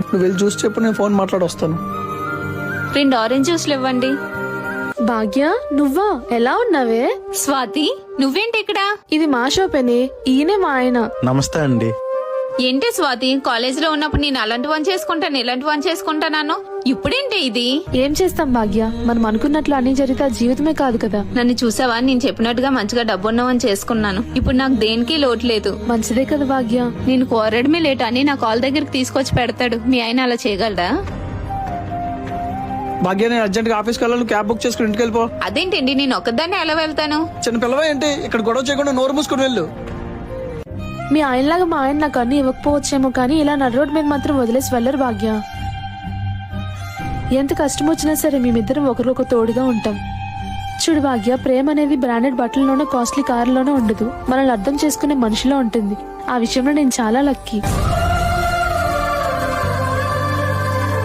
నువ్వు వెళ్ళి చూసి చెప్పు, నేను ఫోన్ మాట్లాడొస్తాను. 2 ఆరెంజ్ జ్యూస్లు ఇవ్వండి. భాగ్య, నువ్వా? ఎలా ఉన్నావే? స్వాతి, నువ్వేంటి ఇక్కడ? ఇది మా షాపేనే, ఈయనే మా ఆయన. నమస్తే అండి. ఏంటి స్వాతి, కాలేజీలో ఉన్నప్పుడు నేను అలాంటి వన్ చేసుకుంటాను, ఇలాంటి వన్ చేసుకుంటాను, ఇప్పుడేంటి ఇది? ఏం చేస్తాం భాగ్య, మనం అనుకున్నట్లు అన్ని జరిగితే ఆ జీవితమే కాదు కదా. నన్ను చూసావా, నేను చెప్పినట్టుగా మంచిగా డబ్బున్నవని చేసుకున్నాను. ఇప్పుడు నాకు దేనికి లోటు లేదు. మంచిదే కదా భాగ్య. నేను కోరడమే లేట్ అని నా కాల్ దగ్గరికి తీసుకొచ్చి పెడతాడు. మీ ఆయన అలా చేయగలడా? భాగ్య, నేను అర్జెంట్ గా ఆఫీస్కి వెళ్ళాలి, క్యాబ్ బుక్ చేసుకుని ఇంటికి వెళ్ళిపో. అదేంటండి, నేను ఒక్కదాన్ని ఎలా వెళ్తాను? చిన్న పిల్లవా ఏంటి? ఇక్కడ గొడవ చేయకుండా నోరు మూసుకుని వెళ్ళు. మీ ఆయనలాగా మా ఆయన నాకు అన్ని ఇవ్వకపోవచ్చేమో, కానీ ఇలా నడు రోడ్ మీద మాత్రం వదిలేసి వెళ్ళరు భాగ్య. ఎంత కష్టం వచ్చినా సరే మేమిద్దరం ఒకరికొక తోడుగా ఉంటాం. చూడు భాగ్య, ప్రేమ అనేది బ్రాండెడ్ బట్టల్లోనో కాస్ట్లీ కార్లోనో ఉండదు, మనల్ని అర్థం చేసుకునే మనిషిలో ఉంటుంది. ఆ విషయంలో నేను చాలా లక్కీ.